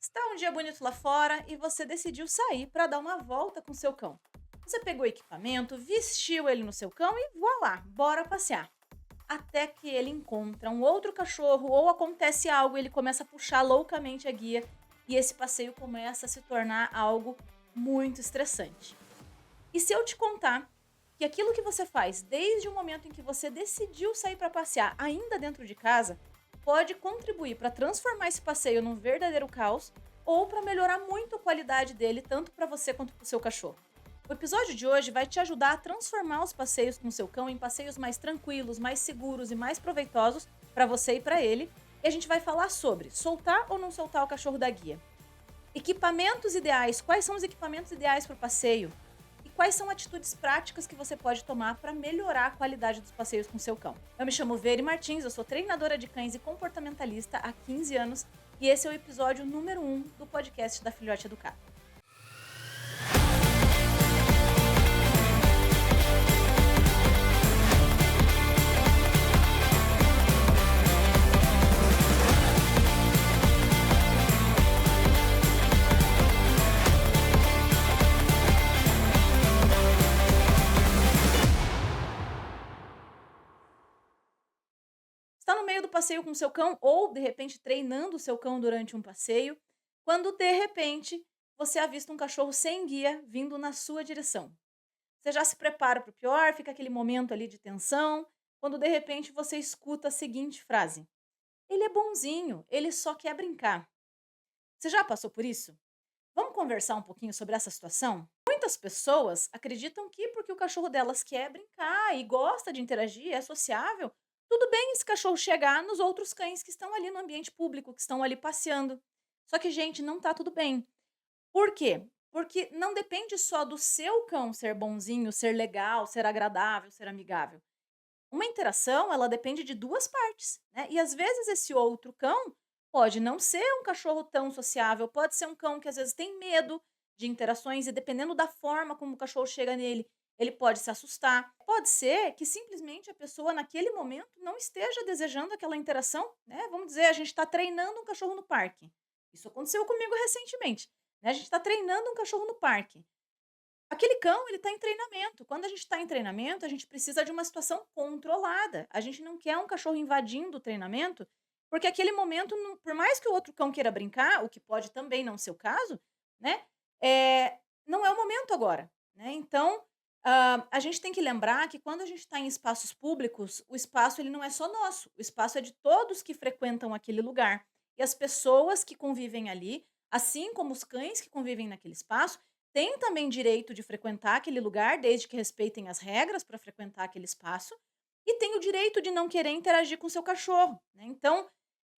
Está um dia bonito lá fora e você decidiu sair para dar uma volta com seu cão. Você pegou o equipamento, vestiu ele no seu cão e voilá, bora passear. Até que ele encontra um outro cachorro ou acontece algo, ele começa a puxar loucamente a guia e esse passeio começa a se tornar algo muito estressante. E se eu te contar que aquilo que você faz desde o momento em que você decidiu sair para passear, ainda dentro de casa, pode contribuir para transformar esse passeio num verdadeiro caos ou para melhorar muito a qualidade dele, tanto para você quanto para o seu cachorro. O episódio de hoje vai te ajudar a transformar os passeios com seu cão em passeios mais tranquilos, mais seguros e mais proveitosos para você e para ele. E a gente vai falar sobre soltar ou não soltar o cachorro da guia. Equipamentos ideais, quais são os equipamentos ideais para o passeio? E quais são atitudes práticas que você pode tomar para melhorar a qualidade dos passeios com seu cão? Eu me chamo Veri Martins, eu sou treinadora de cães e comportamentalista há 15 anos e esse é o episódio número 1 do podcast da Filhote Educado. Está no meio do passeio com seu cão ou, de repente, treinando o seu cão durante um passeio, quando, de repente, você avista um cachorro sem guia vindo na sua direção. Você já se prepara para o pior, fica aquele momento ali de tensão, quando, de repente, você escuta a seguinte frase: ele é bonzinho, ele só quer brincar. Você já passou por isso? Vamos conversar um pouquinho sobre essa situação? Muitas pessoas acreditam que porque o cachorro delas quer brincar e gosta de interagir, é sociável, tudo bem esse cachorro chegar nos outros cães que estão ali no ambiente público, que estão ali passeando. Só que, gente, não tá tudo bem. Por quê? Porque não depende só do seu cão ser bonzinho, ser legal, ser agradável, ser amigável. Uma interação, ela depende de 2 partes, né, e às vezes esse outro cão pode não ser um cachorro tão sociável, pode ser um cão que às vezes tem medo de interações e dependendo da forma como o cachorro chega nele, ele pode se assustar. Pode ser que simplesmente a pessoa naquele momento não esteja desejando aquela interação, né, vamos dizer, a gente está treinando um cachorro no parque. Isso aconteceu comigo recentemente, né, a gente está treinando um cachorro no parque. Aquele cão, ele está em treinamento. Quando a gente está em treinamento, a gente precisa de uma situação controlada. A gente não quer um cachorro invadindo o treinamento, porque aquele momento, por mais que o outro cão queira brincar, o que pode também não ser o caso, né? Não é o momento agora, né? Então, a gente tem que lembrar que quando a gente está em espaços públicos, o espaço ele não é só nosso, o espaço é de todos que frequentam aquele lugar. E as pessoas que convivem ali, assim como os cães que convivem naquele espaço, têm também direito de frequentar aquele lugar, desde que respeitem as regras para frequentar aquele espaço, e tem o direito de não querer interagir com o seu cachorro, né. Então,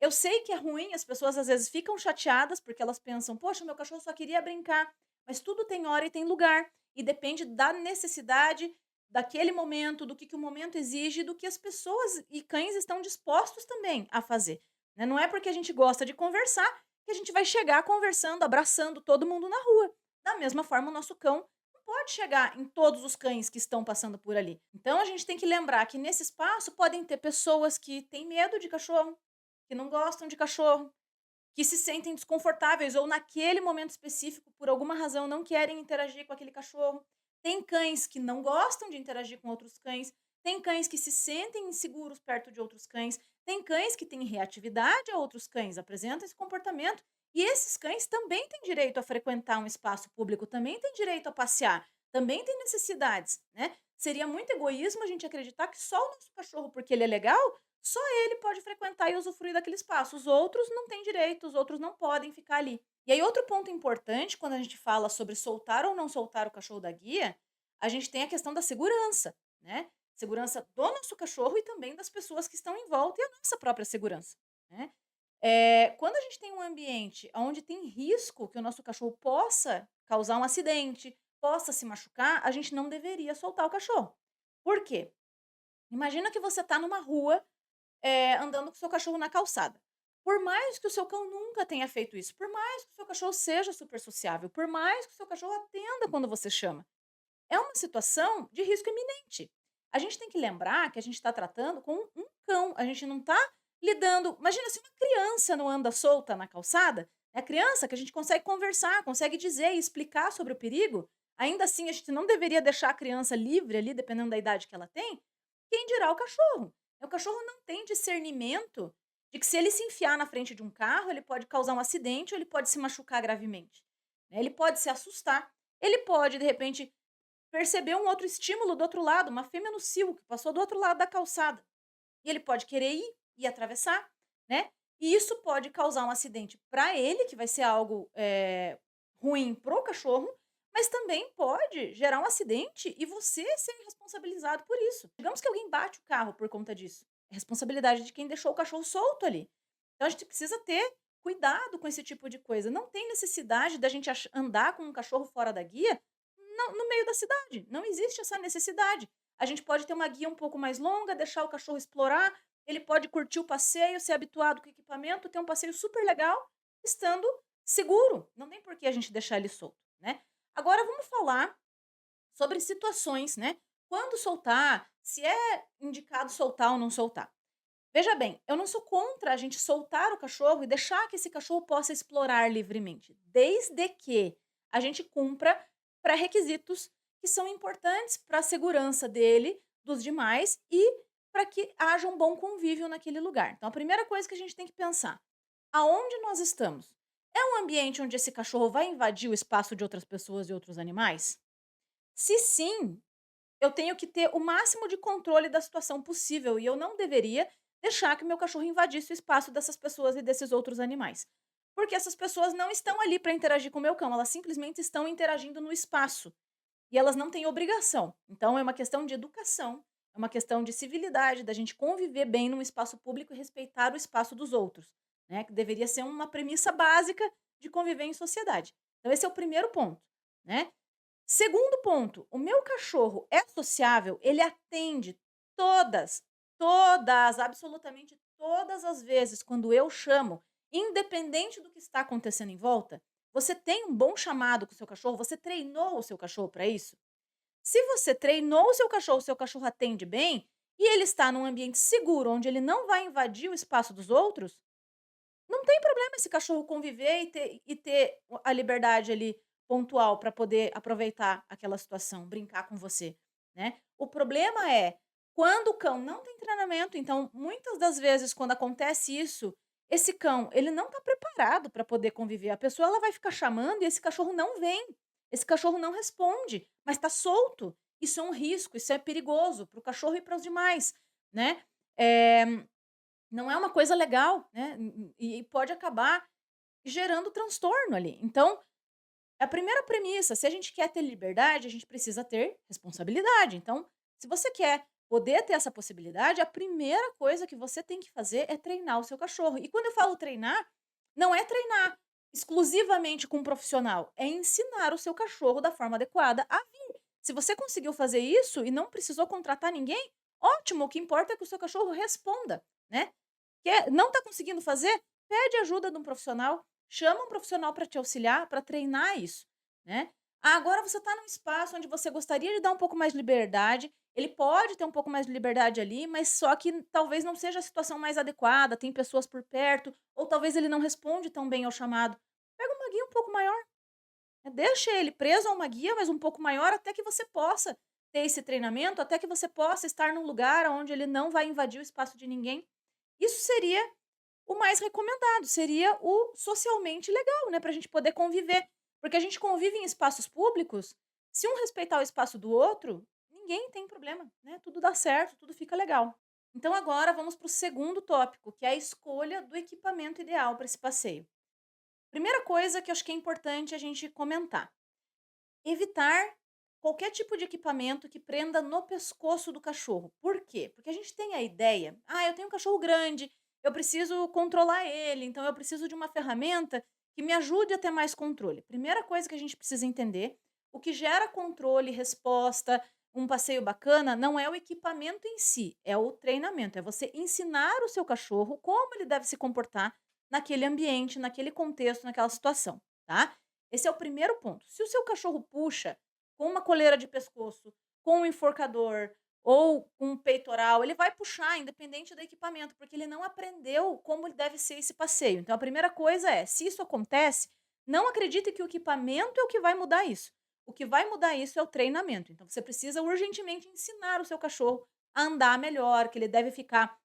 eu sei que é ruim, as pessoas às vezes ficam chateadas, porque elas pensam: "Poxa, meu cachorro só queria brincar", mas tudo tem hora e tem lugar, e depende da necessidade daquele momento, do que o momento exige, do que as pessoas e cães estão dispostos também a fazer, né. Não é porque a gente gosta de conversar, que a gente vai chegar conversando, abraçando todo mundo na rua. Da mesma forma, o nosso cão não pode chegar em todos os cães que estão passando por ali. Então, a gente tem que lembrar que nesse espaço podem ter pessoas que têm medo de cachorro, que não gostam de cachorro, que se sentem desconfortáveis ou naquele momento específico, por alguma razão, não querem interagir com aquele cachorro. Tem cães que não gostam de interagir com outros cães. Tem cães que se sentem inseguros perto de outros cães. Tem cães que têm reatividade a outros cães, apresentam esse comportamento. E esses cães também têm direito a frequentar um espaço público, também têm direito a passear, também têm necessidades, né? Seria muito egoísmo a gente acreditar que só o nosso cachorro, porque ele é legal, só ele pode frequentar e usufruir daquele espaço. Os outros não têm direito, os outros não podem ficar ali. E aí, outro ponto importante, quando a gente fala sobre soltar ou não soltar o cachorro da guia, a gente tem a questão da segurança, né? Segurança do nosso cachorro e também das pessoas que estão em volta e a nossa própria segurança, né? Quando a gente tem um ambiente onde tem risco que o nosso cachorro possa causar um acidente, possa se machucar, a gente não deveria soltar o cachorro. Por quê? Imagina que você está numa rua andando com o seu cachorro na calçada. Por mais que o seu cão nunca tenha feito isso, por mais que o seu cachorro seja super sociável, por mais que o seu cachorro atenda quando você chama, é uma situação de risco iminente. A gente tem que lembrar que a gente está tratando com um cão, a gente não está lidando. Imagina se uma criança não anda solta na calçada, né, É a criança que a gente consegue conversar, consegue dizer e explicar sobre o perigo. Ainda assim, a gente não deveria deixar a criança livre ali, dependendo da idade que ela tem. Quem dirá o cachorro? O cachorro não tem discernimento de que se ele se enfiar na frente de um carro, ele pode causar um acidente ou ele pode se machucar gravemente, né. Ele pode se assustar, ele pode, de repente, perceber um outro estímulo do outro lado, uma fêmea no cio que passou do outro lado da calçada. E ele pode querer ir atravessar, né, e isso pode causar um acidente para ele, que vai ser algo, ruim para o cachorro, mas também pode gerar um acidente e você ser responsabilizado por isso. Digamos que alguém bate o carro por conta disso, é responsabilidade de quem deixou o cachorro solto ali. Então a gente precisa ter cuidado com esse tipo de coisa, não tem necessidade da gente andar com um cachorro fora da guia no meio da cidade, não existe essa necessidade. A gente pode ter uma guia um pouco mais longa, deixar o cachorro explorar, ele pode curtir o passeio, ser habituado com o equipamento, ter um passeio super legal, estando seguro. Não tem por que a gente deixar ele solto, né. Agora vamos falar sobre situações, né, quando soltar, se é indicado soltar ou não soltar. Veja bem, eu não sou contra a gente soltar o cachorro e deixar que esse cachorro possa explorar livremente, desde que a gente cumpra pré-requisitos que são importantes para a segurança dele, dos demais e para que haja um bom convívio naquele lugar. Então, a primeira coisa que a gente tem que pensar: aonde nós estamos? É um ambiente onde esse cachorro vai invadir o espaço de outras pessoas e outros animais? Se sim, eu tenho que ter o máximo de controle da situação possível e eu não deveria deixar que o meu cachorro invadisse o espaço dessas pessoas e desses outros animais. Porque essas pessoas não estão ali para interagir com o meu cão, elas simplesmente estão interagindo no espaço. E elas não têm obrigação. Então é uma questão de educação, é uma questão de civilidade, da gente conviver bem num espaço público e respeitar o espaço dos outros, né? Que deveria ser uma premissa básica de conviver em sociedade. Então esse é o primeiro ponto, né? Segundo ponto, o meu cachorro é sociável, ele atende todas, todas, absolutamente todas as vezes quando eu chamo, independente do que está acontecendo em volta. Você tem um bom chamado com o seu cachorro? Você treinou o seu cachorro para isso? Se você treinou o seu cachorro atende bem e ele está num ambiente seguro, onde ele não vai invadir o espaço dos outros, não tem problema esse cachorro conviver e ter a liberdade ali pontual para poder aproveitar aquela situação, brincar com você, né. O problema é quando o cão não tem treinamento, então muitas das vezes quando acontece isso, esse cão ele não está preparado para poder conviver, a pessoa ela vai ficar chamando e esse cachorro não vem, esse cachorro não responde, mas está solto. Isso é um risco, isso é perigoso para o cachorro e para os demais, né. Eh não é uma coisa legal, né, e pode acabar gerando transtorno ali. Então, a primeira premissa, se a gente quer ter liberdade, a gente precisa ter responsabilidade. Então, se você quer poder ter essa possibilidade, a primeira coisa que você tem que fazer é treinar o seu cachorro. E quando eu falo treinar, não é treinar exclusivamente com um profissional, é ensinar o seu cachorro da forma adequada a vir. Se você conseguiu fazer isso e não precisou contratar ninguém, ótimo, o que importa é que o seu cachorro responda, né? Não está conseguindo fazer? Pede ajuda de um profissional, chama um profissional para te auxiliar, para treinar isso, né. Ah, agora você está num espaço onde você gostaria de dar um pouco mais de liberdade, ele pode ter um pouco mais de liberdade ali, mas só que talvez não seja a situação mais adequada, tem pessoas por perto, ou talvez ele não responde tão bem ao chamado. Pega uma guia um pouco maior, né, deixa ele preso a uma guia, mas um pouco maior, até que você possa ter esse treinamento, até que você possa estar num lugar onde ele não vai invadir o espaço de ninguém. Isso seria o mais recomendado, seria o socialmente legal, né, para a gente poder conviver. Porque a gente convive em espaços públicos, se um respeitar o espaço do outro, ninguém tem problema, né, tudo dá certo, tudo fica legal. Então agora vamos para o segundo tópico, que é a escolha do equipamento ideal para esse passeio. Primeira coisa que eu acho que é importante a gente comentar: evitar qualquer tipo de equipamento que prenda no pescoço do cachorro. Por quê? Porque a gente tem a ideia: "Ah, eu tenho um cachorro grande, eu preciso controlar ele, então eu preciso de uma ferramenta que me ajude a ter mais controle". Primeira coisa que a gente precisa entender, o que gera controle, resposta, um passeio bacana, não é o equipamento em si, é o treinamento, é você ensinar o seu cachorro como ele deve se comportar naquele ambiente, naquele contexto, naquela situação, tá? Esse é o primeiro ponto. Se o seu cachorro puxa com uma coleira de pescoço, com um enforcador, ou com o peitoral, ele vai puxar independente do equipamento, porque ele não aprendeu como deve ser esse passeio. Então a primeira coisa é, se isso acontece, não acredite que o equipamento é o que vai mudar isso. O que vai mudar isso é o treinamento. Então você precisa urgentemente ensinar o seu cachorro a andar melhor, que ele deve ficar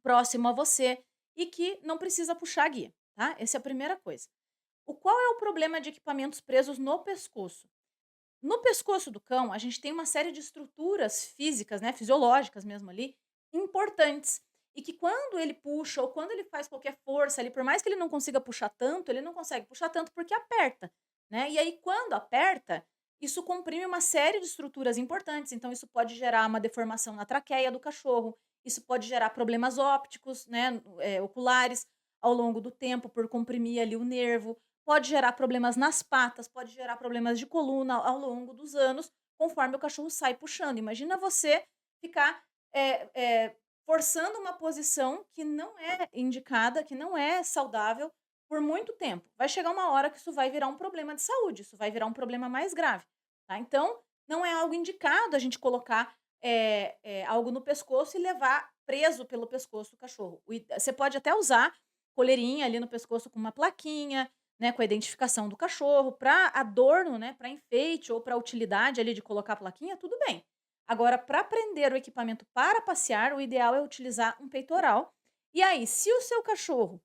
próximo a você e que não precisa puxar a guia, tá? Essa é a primeira coisa. O qual é o problema de equipamentos presos no pescoço? No pescoço do cão, a gente tem uma série de estruturas físicas, né, fisiológicas mesmo ali, importantes. E que quando ele puxa ou quando ele faz qualquer força ali, por mais que ele não consiga puxar tanto, ele não consegue puxar tanto porque aperta, né? E aí, quando aperta, isso comprime uma série de estruturas importantes. Então, isso pode gerar uma deformação na traqueia do cachorro, isso pode gerar problemas ópticos, né, oculares, ao longo do tempo, por comprimir ali o nervo. Pode gerar problemas nas patas, pode gerar problemas de coluna ao longo dos anos, conforme o cachorro sai puxando. Imagina você ficar, eh forçando uma posição que não é indicada, que não é saudável, por muito tempo. Vai chegar uma hora que isso vai virar um problema de saúde, isso vai virar um problema mais grave, tá. Então, não é algo indicado a gente colocar, algo no pescoço e levar preso pelo pescoço o cachorro. Você pode até usar coleirinha ali no pescoço com uma plaquinha, né, com a identificação do cachorro, para adorno, né, para enfeite ou para utilidade ali de colocar a plaquinha, tudo bem. Agora, para prender o equipamento para passear, o ideal é utilizar um peitoral. E aí, se o seu cachorro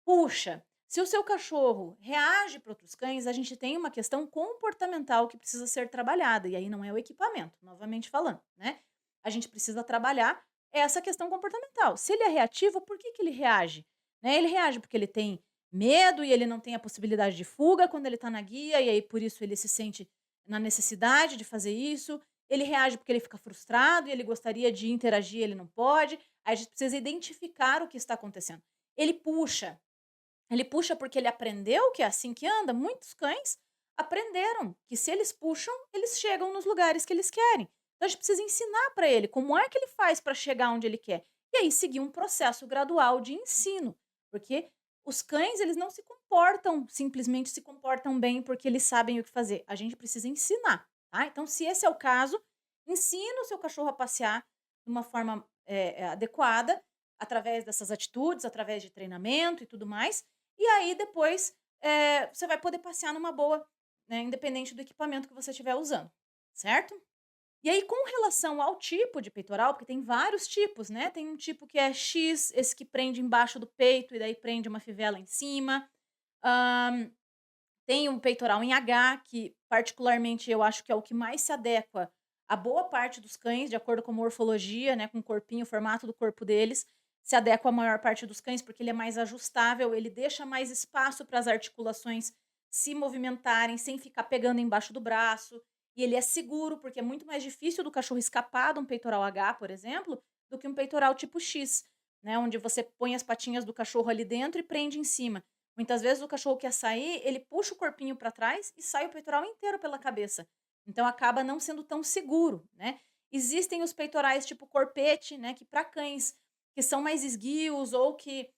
puxa, se o seu cachorro reage para outros cães, a gente tem uma questão comportamental que precisa ser trabalhada. E aí não é o equipamento, novamente falando, né? A gente precisa trabalhar essa questão comportamental. Se ele é reativo, por que ele reage? Né? Ele reage porque ele tem medo e ele não tem a possibilidade de fuga quando ele está na guia, e aí por isso ele se sente na necessidade de fazer isso. Ele reage porque ele fica frustrado e ele gostaria de interagir, ele não pode. Aí a gente precisa identificar o que está acontecendo. Ele puxa. Ele puxa porque ele aprendeu que é assim que anda. Muitos cães aprenderam que se eles puxam, eles chegam nos lugares que eles querem. Então a gente precisa ensinar para ele como é que ele faz para chegar onde ele quer. E aí seguir um processo gradual de ensino, porque os cães, eles não se comportam, simplesmente se comportam bem porque eles sabem o que fazer. A gente precisa ensinar, tá? Então, se esse é o caso, ensina o seu cachorro a passear de uma forma adequada, através dessas atitudes, através de treinamento e tudo mais. E aí depois, você vai poder passear numa boa, né, independente do equipamento que você estiver usando, certo? E aí com relação ao tipo de peitoral, porque tem vários tipos, né, tem um tipo que é X, esse que prende embaixo do peito e daí prende uma fivela em cima. Hã, tem um peitoral em H, que particularmente eu acho que é o que mais se adequa a boa parte dos cães, de acordo com a morfologia, né, com o corpinho, o formato do corpo deles, se adequa à maior parte dos cães, porque ele é mais ajustável, ele deixa mais espaço para as articulações se movimentarem sem ficar pegando embaixo do braço, e ele é seguro, porque é muito mais difícil do cachorro escapar de um peitoral H, por exemplo, do que um peitoral tipo X, né, onde você põe as patinhas do cachorro ali dentro e prende em cima. Muitas vezes o cachorro quer sair, ele puxa o corpinho para trás e sai o peitoral inteiro pela cabeça. Então acaba não sendo tão seguro, né. Existem os peitorais tipo corpete, né, que para cães que são mais esguios ou que,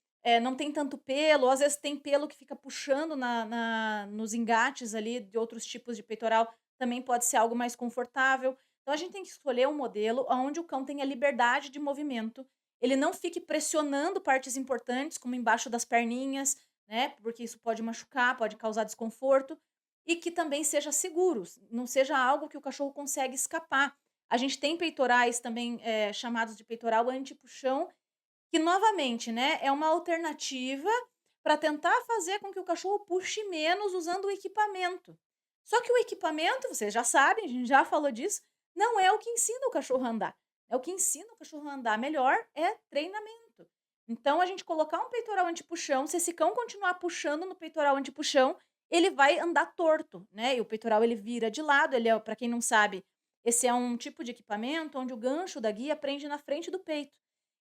não tem tanto pelo, ou às vezes tem pelo que fica puxando nos engates ali de outros tipos de peitoral, também pode ser algo mais confortável. Então a gente tem que escolher um modelo onde o cão tenha liberdade de movimento, ele não fique pressionando partes importantes, como embaixo das perninhas, né, porque isso pode machucar, pode causar desconforto, e que também seja seguro, não seja algo que o cachorro consegue escapar. A gente tem peitorais também, chamados de peitoral anti-puxão, que novamente, né, é uma alternativa para tentar fazer com que o cachorro puxe menos usando o equipamento. Só que o equipamento, vocês já sabem, a gente já falou disso, não é o que ensina o cachorro a andar. É o que ensina o cachorro a andar melhor é treinamento. Então, a gente colocar um peitoral anti-puxão, se esse cão continuar puxando no peitoral anti-puxão, ele vai andar torto, né? E o peitoral ele vira de lado, ele é, para quem não sabe, esse é um tipo de equipamento onde o gancho da guia prende na frente do peito.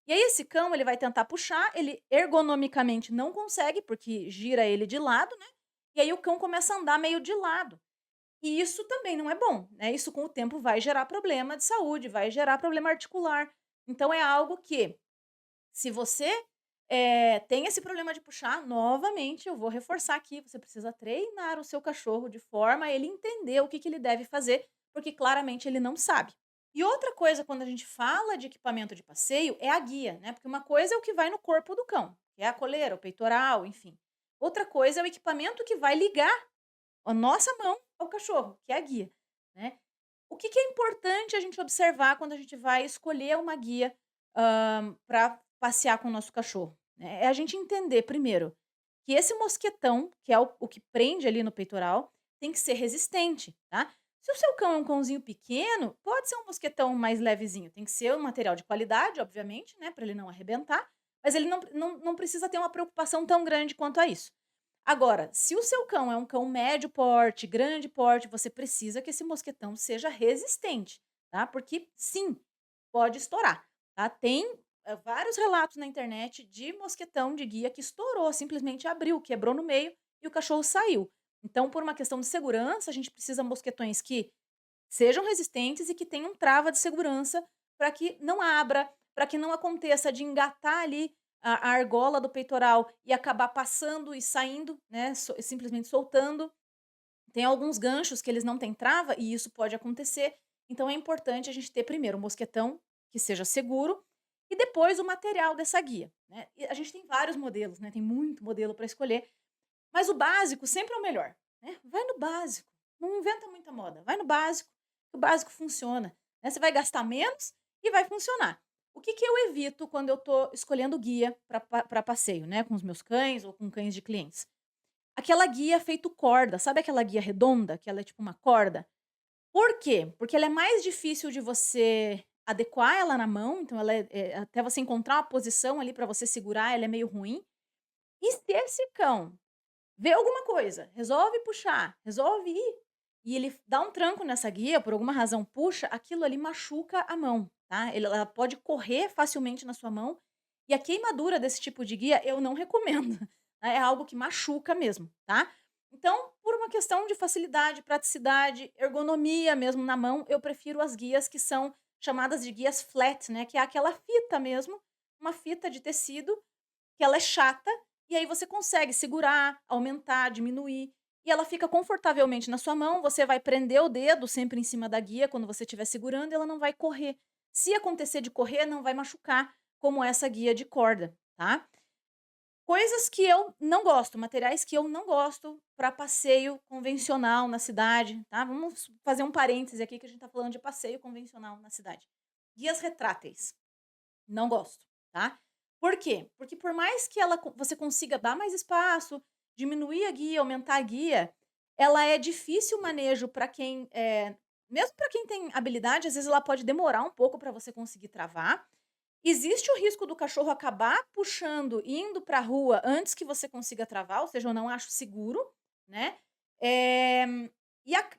E aí esse cão, ele vai tentar puxar, ele ergonomicamente não consegue, porque gira ele de lado, né, e aí o cão começa a andar meio de lado. E isso também não é bom, né, isso com o tempo vai gerar problema de saúde, vai gerar problema articular. Então é algo que, se você, tem esse problema de puxar, novamente eu vou reforçar aqui, você precisa treinar o seu cachorro de forma a ele entender o que que ele deve fazer, porque claramente ele não sabe, E outra coisa, quando a gente fala de equipamento de passeio, é a guia, né? Porque uma coisa é o que vai no corpo do cão, que é a coleira, o peitoral, enfim. Outra coisa é o equipamento que vai ligar a nossa mão ao cachorro, que é a guia, né? O que que é importante a gente observar quando a gente vai escolher uma guia, para passear com o nosso cachorro, né? É a gente entender, primeiro, que esse mosquetão, que é o que prende ali no peitoral, tem que ser resistente, tá? Se o seu cão é um cãozinho pequeno, pode ser um mosquetão mais levezinho, tem que ser um material de qualidade, obviamente, né, para ele não arrebentar, mas ele não precisa ter uma preocupação tão grande quanto a isso. Agora, se o seu cão é um cão médio porte, grande porte, você precisa que esse mosquetão seja resistente, tá? Porque sim, pode estourar, tá? Tem vários relatos na internet de mosquetão de guia que estourou, simplesmente abriu, quebrou no meio e o cachorro saiu. Então, por uma questão de segurança, a gente precisa mosquetões que sejam resistentes e que tenham trava de segurança para que não abra, para que não aconteça de engatar ali a argola do peitoral e acabar passando e saindo, né, simplesmente soltando. Tem alguns ganchos que eles não têm trava e isso pode acontecer. Então é importante a gente ter primeiro um mosquetão que seja seguro e depois o material dessa guia, né? E a gente tem vários modelos, né? Tem muito modelo para escolher, mas o básico sempre é o melhor, né? Vai no básico, não inventa muita moda, vai no básico, que o básico funciona, né? Você vai gastar menos e vai funcionar. O que que eu evito quando eu estou escolhendo guia para passeio, né, com os meus cães ou com cães de clientes? Aquela guia feito corda, sabe aquela guia redonda, que ela é tipo uma corda? Por quê? Porque ela é mais difícil de você adequar ela na mão, então ela até você encontrar uma posição ali para você segurar, ela é meio ruim. E se esse cão vê alguma coisa, resolve puxar, resolve ir, e ele dá um tranco nessa guia, por alguma razão puxa, aquilo ali machuca a mão, tá? Ela pode correr facilmente na sua mão, e a queimadura desse tipo de guia eu não recomendo, tá? É algo que machuca mesmo, tá? Então, por uma questão de facilidade, praticidade, ergonomia mesmo na mão, eu prefiro as guias que são chamadas de guias flat, né? Que é aquela fita mesmo, uma fita de tecido que ela é chata, e aí você consegue segurar, aumentar, diminuir, e ela fica confortavelmente na sua mão, você vai prender o dedo sempre em cima da guia quando você estiver segurando e ela não vai correr. Se acontecer de correr, não vai machucar, como essa guia de corda, tá? Coisas que eu não gosto, materiais que eu não gosto para passeio convencional na cidade, tá? Vamos fazer um parêntese aqui que a gente tá falando de passeio convencional na cidade. Guias retráteis. Não gosto, tá. Por quê? Porque por mais que você consiga dar mais espaço, diminuir a guia, aumentar a guia, ela é difícil o manejo para quem, mesmo para quem tem habilidade, às vezes ela pode demorar um pouco para você conseguir travar. Existe o risco do cachorro acabar puxando, indo para a rua antes que você consiga travar, ou seja, eu não acho seguro, né. Eh,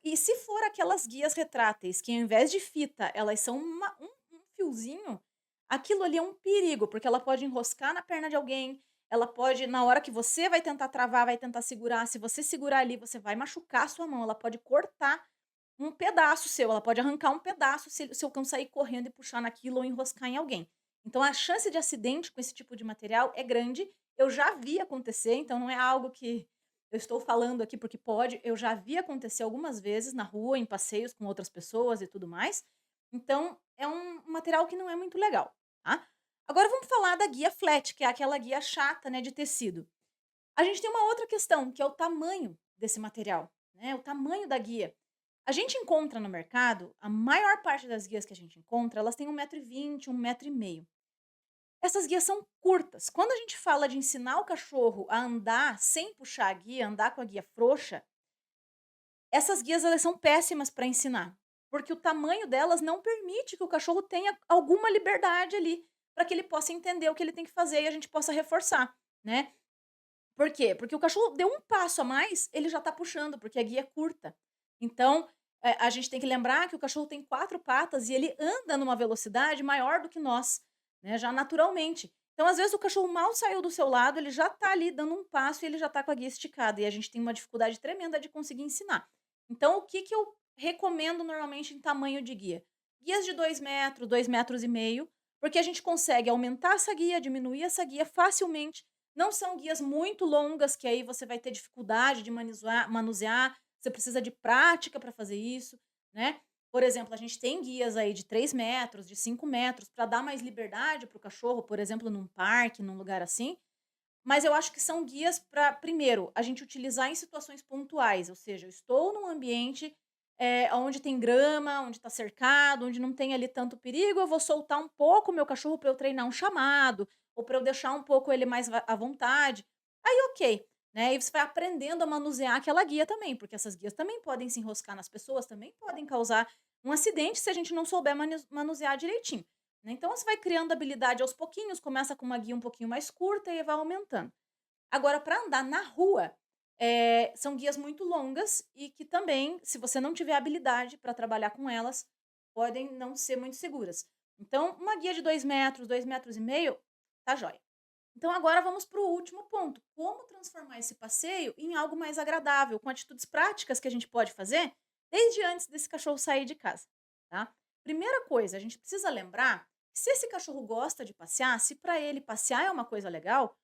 e se for aquelas guias retráteis que ao invés de fita, elas são um fiozinho, aquilo ali é um perigo, porque ela pode enroscar na perna de alguém, ela pode na hora que você vai tentar travar, vai tentar segurar, se você segurar ali, você vai machucar a sua mão, ela pode cortar um pedaço seu, ela pode arrancar um pedaço se o seu cão sair correndo e puxar naquilo ou enroscar em alguém. Então a chance de acidente com esse tipo de material é grande, eu já vi acontecer, então não é algo que eu estou falando aqui porque pode, eu já vi acontecer algumas vezes na rua, em passeios com outras pessoas e tudo mais. Então é um material que não é muito legal, tá. Agora vamos falar da guia flat, que é aquela guia chata, né, de tecido. A gente tem uma outra questão, que é o tamanho desse material, né, o tamanho da guia. A gente encontra no mercado, a maior parte das guias que a gente encontra, elas têm 1,20 m, 1,5 m. Essas guias são curtas. Quando a gente fala de ensinar o cachorro a andar sem puxar a guia, andar com a guia frouxa, essas guias elas são péssimas para ensinar, porque o tamanho delas não permite que o cachorro tenha alguma liberdade ali, para que ele possa entender o que ele tem que fazer e a gente possa reforçar, né. Por quê? Porque o cachorro deu um passo a mais, ele já está puxando, porque a guia é curta. Então, a gente tem que lembrar que o cachorro tem 4 patas e ele anda numa velocidade maior do que nós, né, já naturalmente. Então, às vezes, o cachorro mal saiu do seu lado, ele já está ali dando um passo e ele já está com a guia esticada, e a gente tem uma dificuldade tremenda de conseguir ensinar. Então, o que que eu recomendo normalmente em tamanho de guia? Guias de 2 metros, 2,5 m, porque a gente consegue aumentar essa guia, diminuir essa guia facilmente. Não são guias muito longas, que aí você vai ter dificuldade de manusear, você precisa de prática para fazer isso, né. Por exemplo, a gente tem guias aí de 3 metros, de 5 metros, para dar mais liberdade para o cachorro, por exemplo, num parque, num lugar assim, mas eu acho que são guias para, primeiro, a gente utilizar em situações pontuais, ou seja, eu estou num ambiente, onde tem grama, onde está cercado, onde não tem ali tanto perigo, eu vou soltar um pouco o meu cachorro para eu treinar um chamado, ou para eu deixar um pouco ele mais à vontade. Aí ok, né, e você vai aprendendo a manusear aquela guia também, porque essas guias também podem se enroscar nas pessoas, também podem causar um acidente se a gente não souber manusear direitinho. Né, então você vai criando habilidade aos pouquinhos, começa com uma guia um pouquinho mais curta e vai aumentando. Agora para andar na rua, são guias muito longas e que também, se você não tiver habilidade para trabalhar com elas, podem não ser muito seguras. Então uma guia de 2 metros, 2,5 metros, tá jóia. Então agora vamos para o último ponto, como transformar esse passeio em algo mais agradável, com atitudes práticas que a gente pode fazer desde antes desse cachorro sair de casa, tá? Primeira coisa, a gente precisa lembrar que se esse cachorro gosta de passear, se para ele passear é uma coisa legal,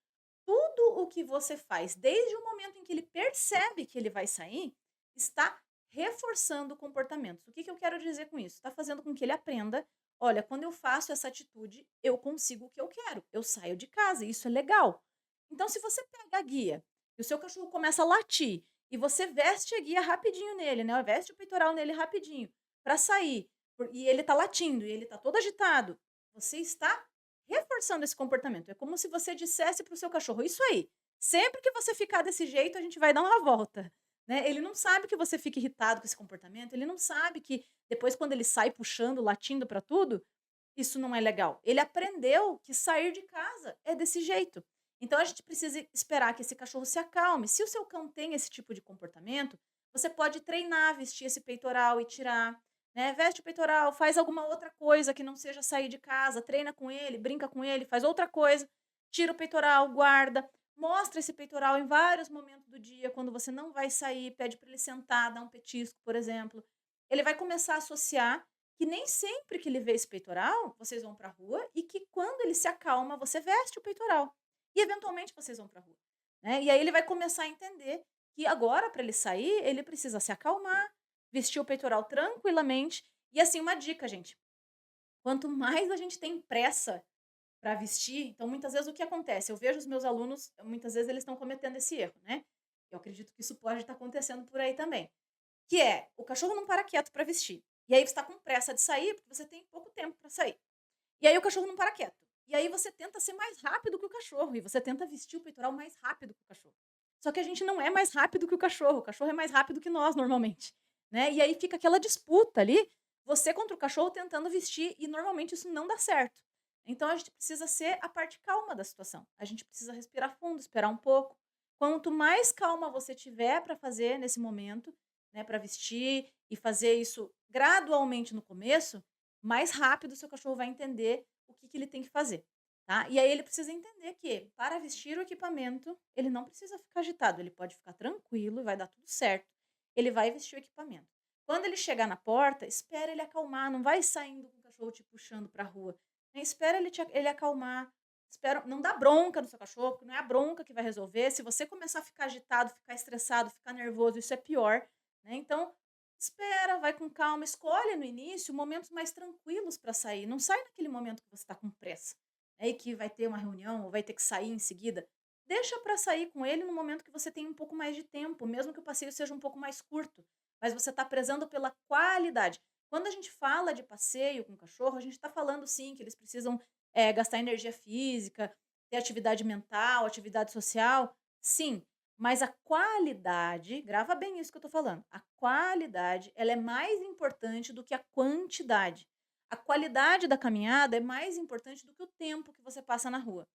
tudo o que você faz, desde o momento em que ele percebe que ele vai sair, está reforçando o comportamento. O que que eu quero dizer com isso? Está fazendo com que ele aprenda: olha, quando eu faço essa atitude, eu consigo o que eu quero, eu saio de casa, e isso é legal. Então, se você pega a guia e o seu cachorro começa a latir e você veste a guia rapidinho nele, né? Veste o peitoral nele rapidinho para sair, e ele está latindo e ele está todo agitado, você está reforçando esse comportamento. É como se você dissesse para o seu cachorro: "Isso aí, sempre que você ficar desse jeito, a gente vai dar uma volta", né. Ele não sabe que você fica irritado com esse comportamento, ele não sabe que depois quando ele sai puxando, latindo para tudo, isso não é legal. Ele aprendeu que sair de casa é desse jeito. Então a gente precisa esperar que esse cachorro se acalme. Se o seu cão tem esse tipo de comportamento, você pode treinar, vestir esse peitoral e tirar, né? Veste o peitoral, faz alguma outra coisa que não seja sair de casa, treina com ele, brinca com ele, faz outra coisa, tira o peitoral, guarda, mostra esse peitoral em vários momentos do dia, quando você não vai sair, pede para ele sentar, dar um petisco, por exemplo. Ele vai começar a associar que nem sempre que ele vê esse peitoral, vocês vão para a rua e que quando ele se acalma, você veste o peitoral. E eventualmente vocês vão para a rua, né. E aí ele vai começar a entender que agora para ele sair, ele precisa se acalmar, vestir o peitoral tranquilamente. E assim, uma dica, gente, quanto mais a gente tem pressa para vestir, então muitas vezes o que acontece? Eu vejo os meus alunos, muitas vezes eles estão cometendo esse erro, né. Eu acredito que isso pode estar acontecendo por aí também. Que é, o cachorro não para quieto para vestir. E aí você está com pressa de sair, porque você tem pouco tempo para sair. E aí o cachorro não para quieto. E aí você tenta ser mais rápido que o cachorro, e você tenta vestir o peitoral mais rápido que o cachorro. Só que a gente não é mais rápido que o cachorro é mais rápido que nós normalmente, né. E aí fica aquela disputa ali, você contra o cachorro tentando vestir, e normalmente isso não dá certo. Então a gente precisa ser a parte calma da situação. A gente precisa respirar fundo, esperar um pouco. Quanto mais calma você tiver para fazer nesse momento, né, para vestir e fazer isso gradualmente no começo, mais rápido o seu cachorro vai entender o que que ele tem que fazer, tá. E aí ele precisa entender que, para vestir o equipamento, ele não precisa ficar agitado, ele pode ficar tranquilo, vai dar tudo certo, ele vai vestir o equipamento. Quando ele chegar na porta, espera ele acalmar, não vai saindo com o cachorro te puxando para a rua, né, espera ele acalmar, espera, não dá bronca no seu cachorro, porque não é a bronca que vai resolver. Se você começar a ficar agitado, ficar estressado, ficar nervoso, isso é pior, né. Então, espera, vai com calma, escolhe no início momentos mais tranquilos para sair, não sai naquele momento que você está com pressa, né, e que vai ter uma reunião ou vai ter que sair em seguida. Deixa para sair com ele no momento que você tem um pouco mais de tempo, mesmo que o passeio seja um pouco mais curto, mas você está prezando pela qualidade. Quando a gente fala de passeio com cachorro, a gente está falando sim que eles precisam, gastar energia física, ter atividade mental, atividade social, sim. Mas a qualidade, grava bem isso que eu estou falando, a qualidade, ela é mais importante do que a quantidade. A qualidade da caminhada é mais importante do que o tempo que você passa na rua.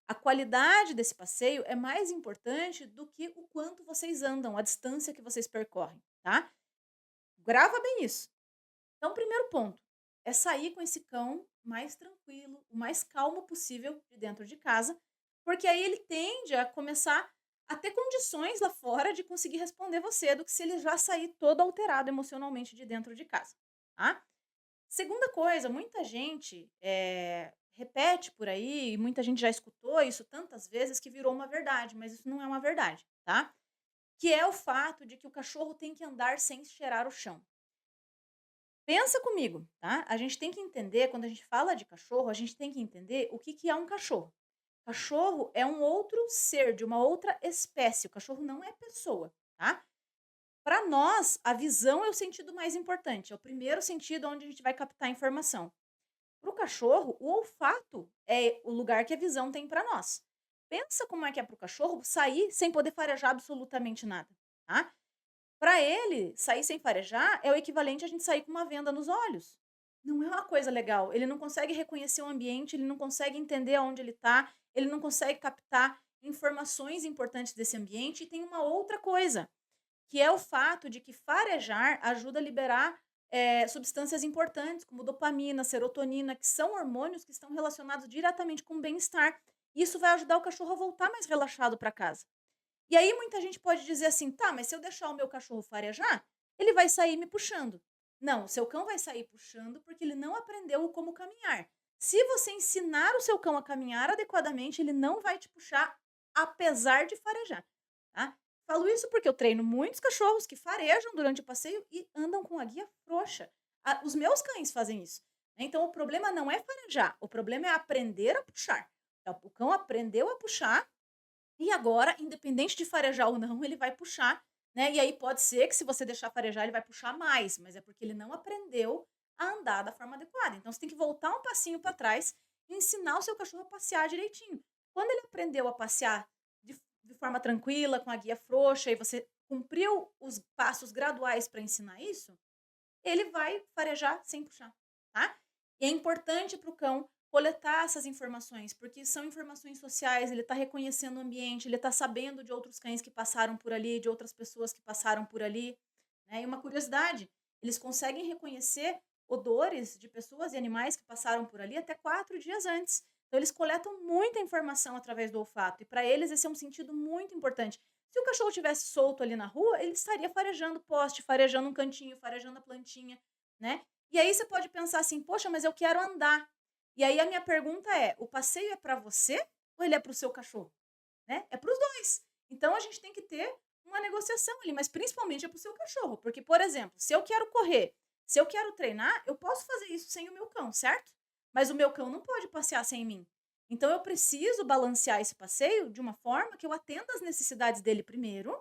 A qualidade desse passeio é mais importante do que o quanto vocês andam, a distância que vocês percorrem, tá? Grava bem isso. Então, o primeiro ponto é sair com esse cão mais tranquilo, o mais calmo possível de dentro de casa, porque aí ele tende a começar a ter condições lá fora de conseguir responder você, do que se ele já sair todo alterado emocionalmente de dentro de casa, tá? Segunda coisa, muita gente repete por aí, e muita gente já escutou isso tantas vezes que virou uma verdade, mas isso não é uma verdade, tá? Que é o fato de que o cachorro tem que andar sem cheirar o chão. Pensa comigo, tá? A gente tem que entender, quando a gente fala de cachorro, a gente tem que entender o que que é um cachorro. Cachorro é um outro ser, de uma outra espécie. O cachorro não é pessoa, tá? Para nós, a visão é o sentido mais importante, é o primeiro sentido onde a gente vai captar informação. Para o cachorro, o olfato é o lugar que a visão tem para nós. Pensa como é que é para o cachorro sair sem poder farejar absolutamente nada, tá? Para ele, sair sem farejar é o equivalente a gente sair com uma venda nos olhos. Não é uma coisa legal. Ele não consegue reconhecer o ambiente, ele não consegue entender aonde ele está, ele não consegue captar informações importantes desse ambiente. E tem uma outra coisa, que é o fato de que farejar ajuda a liberar substâncias importantes, como dopamina, serotonina, que são hormônios que estão relacionados diretamente com o bem-estar. Isso vai ajudar o cachorro a voltar mais relaxado para casa. E aí muita gente pode dizer assim: "Tá, mas se eu deixar o meu cachorro farejar, ele vai sair me puxando". Não, o seu cão vai sair puxando, porque ele não aprendeu como caminhar. Se você ensinar o seu cão a caminhar adequadamente, ele não vai te puxar, apesar de farejar, tá. Falo isso porque eu treino muitos cachorros que farejam durante o passeio e andam com a guia frouxa. Os meus cães fazem isso, né. Então o problema não é farejar, o problema é aprender a puxar. Então, o cão aprendeu a puxar e agora, independente de farejar ou não, ele vai puxar, né, e aí pode ser que se você deixar farejar, ele vai puxar mais, mas é porque ele não aprendeu a andar da forma adequada. Então você tem que voltar um passinho para trás e ensinar o seu cachorro a passear direitinho. Quando ele aprendeu a passear de forma tranquila, com a guia frouxa, e você cumpriu os passos graduais para ensinar isso, ele vai farejar sem puxar, tá? E é importante para o cão coletar essas informações, porque são informações sociais, ele está reconhecendo o ambiente, ele está sabendo de outros cães que passaram por ali, de outras pessoas que passaram por ali, né? E uma curiosidade, eles conseguem reconhecer odores de pessoas e animais que passaram por ali até 4 dias antes. Então eles coletam muita informação através do olfato, e para eles esse é um sentido muito importante. Se o cachorro tivesse solto ali na rua, ele estaria farejando poste, farejando um cantinho, farejando a plantinha, né. E aí você pode pensar assim: "Poxa, mas eu quero andar". E aí a minha pergunta é: o passeio é para você ou ele é para o seu cachorro, né? É para os 2. Então a gente tem que ter uma negociação ali, mas principalmente é para o seu cachorro, porque, por exemplo, se eu quero correr, se eu quero treinar, eu posso fazer isso sem o meu cão, certo? Mas o meu cão não pode passear sem mim. Então eu preciso balancear esse passeio de uma forma que eu atenda às necessidades dele primeiro,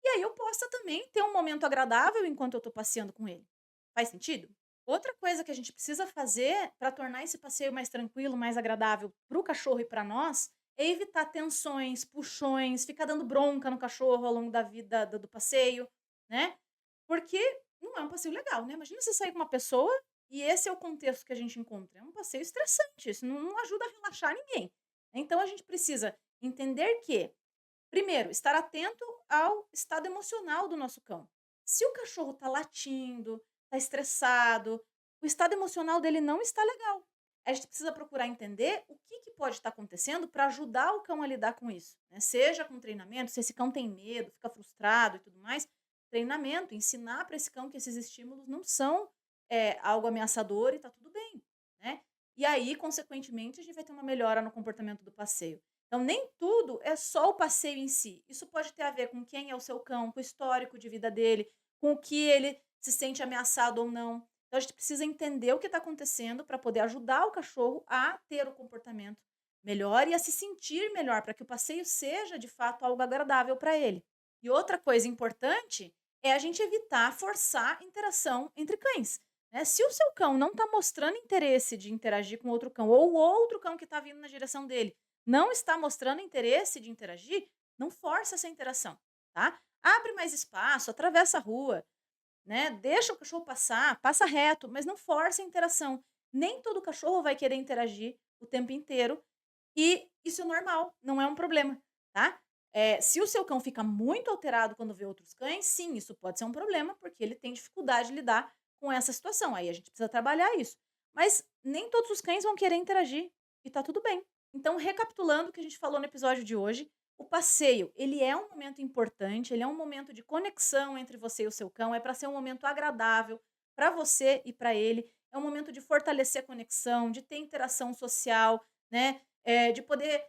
e aí eu possa também ter um momento agradável enquanto eu estou passeando com ele. Faz sentido? Outra coisa que a gente precisa fazer para tornar esse passeio mais tranquilo, mais agradável para o cachorro e para nós, é evitar tensões, puxões, ficar dando bronca no cachorro ao longo da vida do passeio, né? Porque não é um passeio legal, né? Imagina você sair com uma pessoa e esse é o contexto que a gente encontra. É um passeio estressante, isso não ajuda a relaxar ninguém. Então a gente precisa entender que, primeiro, estar atento ao estado emocional do nosso cão. Se o cachorro está latindo, está estressado, o estado emocional dele não está legal. A gente precisa procurar entender o que, que pode estar acontecendo para ajudar o cão a lidar com isso, né? Seja com treinamento, se esse cão tem medo, fica frustrado e tudo mais, treinamento, ensinar para esse cão que esses estímulos não são algo ameaçador e está tudo bem, né? E aí, consequentemente, a gente vai ter uma melhora no comportamento do passeio. Então, nem tudo é só o passeio em si. Isso pode ter a ver com quem é o seu cão, com o histórico de vida dele, com o que ele se sente ameaçado ou não. Então, a gente precisa entender o que está acontecendo para poder ajudar o cachorro a ter o comportamento melhor e a se sentir melhor, para que o passeio seja de fato algo agradável para ele. E outra coisa importante é a gente evitar forçar interação entre cães, né? Se o seu cão não está mostrando interesse de interagir com outro cão, ou o outro cão que está vindo na direção dele não está mostrando interesse de interagir, não força essa interação, tá? Abre mais espaço, atravessa a rua, né? Deixa o cachorro passar, passa reto, mas não força a interação. Nem todo cachorro vai querer interagir o tempo inteiro e isso é normal, não é um problema, tá? Se o seu cão fica muito alterado quando vê outros cães, sim, isso pode ser um problema, porque ele tem dificuldade de lidar com essa situação. Aí a gente precisa trabalhar isso. Mas nem todos os cães vão querer interagir e tá tudo bem. Então, recapitulando o que a gente falou no episódio de hoje, o passeio, ele é um momento importante, ele é um momento de conexão entre você e o seu cão, é para ser um momento agradável para você e para ele, é um momento de fortalecer a conexão, de ter interação social, né? De poder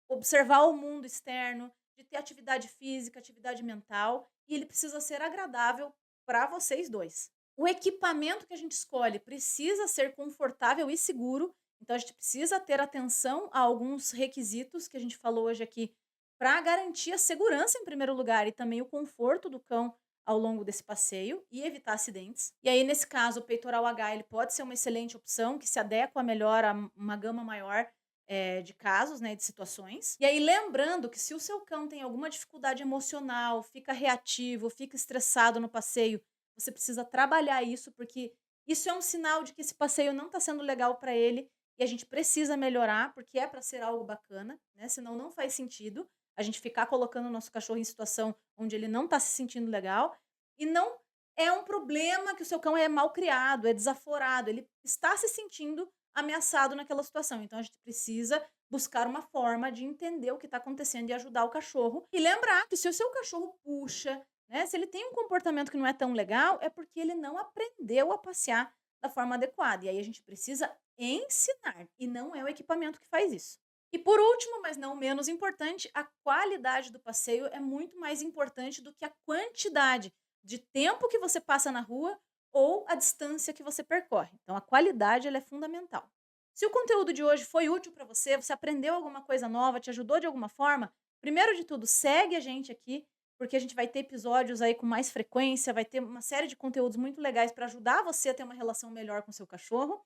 observar o mundo externo, de ter atividade física, atividade mental, e ele precisa ser agradável para vocês dois. O equipamento que a gente escolhe precisa ser confortável e seguro, então a gente precisa ter atenção a alguns requisitos que a gente falou hoje aqui, para garantir a segurança em primeiro lugar e também o conforto do cão ao longo desse passeio e evitar acidentes. E aí, nesse caso, o peitoral H ele pode ser uma excelente opção que se adequa melhor a uma gama maior de casos, né, de situações. E aí, lembrando que se o seu cão tem alguma dificuldade emocional, fica reativo, fica estressado no passeio, você precisa trabalhar isso, porque isso é um sinal de que esse passeio não está sendo legal para ele e a gente precisa melhorar, porque é para ser algo bacana, né? Senão não faz sentido a gente ficar colocando o nosso cachorro em situação onde ele não está se sentindo legal e não é um problema que o seu cão é mal criado, é desaforado, ele está se sentindo ameaçado naquela situação. Então a gente precisa buscar uma forma de entender o que está acontecendo e ajudar o cachorro. E lembrar que se o seu cachorro puxa, né, se ele tem um comportamento que não é tão legal, é porque ele não aprendeu a passear da forma adequada. E aí a gente precisa ensinar, e não é o equipamento que faz isso. E por último, mas não menos importante, a qualidade do passeio é muito mais importante do que a quantidade de tempo que você passa na rua ou a distância que você percorre. Então a qualidade ela é fundamental. Se o conteúdo de hoje foi útil para você, você aprendeu alguma coisa nova, te ajudou de alguma forma, primeiro de tudo, segue a gente aqui, porque a gente vai ter episódios aí com mais frequência, vai ter uma série de conteúdos muito legais para ajudar você a ter uma relação melhor com o seu cachorro.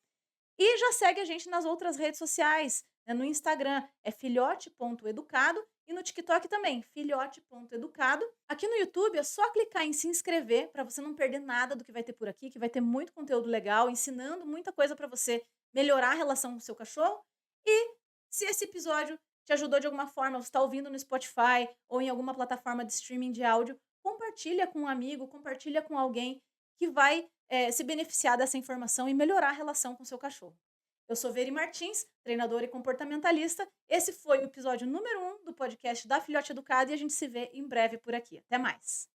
E já segue a gente nas outras redes sociais, né, no Instagram é filhote.educado e no TikTok também, filhote.educado. Aqui no YouTube é só clicar em se inscrever para você não perder nada do que vai ter por aqui, que vai ter muito conteúdo legal, ensinando muita coisa para você melhorar a relação com o seu cachorro. E se esse episódio te ajudou de alguma forma, você está ouvindo no Spotify ou em alguma plataforma de streaming de áudio, compartilha com um amigo, compartilha com alguém que vai se beneficiar dessa informação e melhorar a relação com o seu cachorro. Eu sou Veri Martins, treinadora e comportamentalista. Esse foi o episódio número 1 do podcast da Filhote Educado e a gente se vê em breve por aqui. Até mais.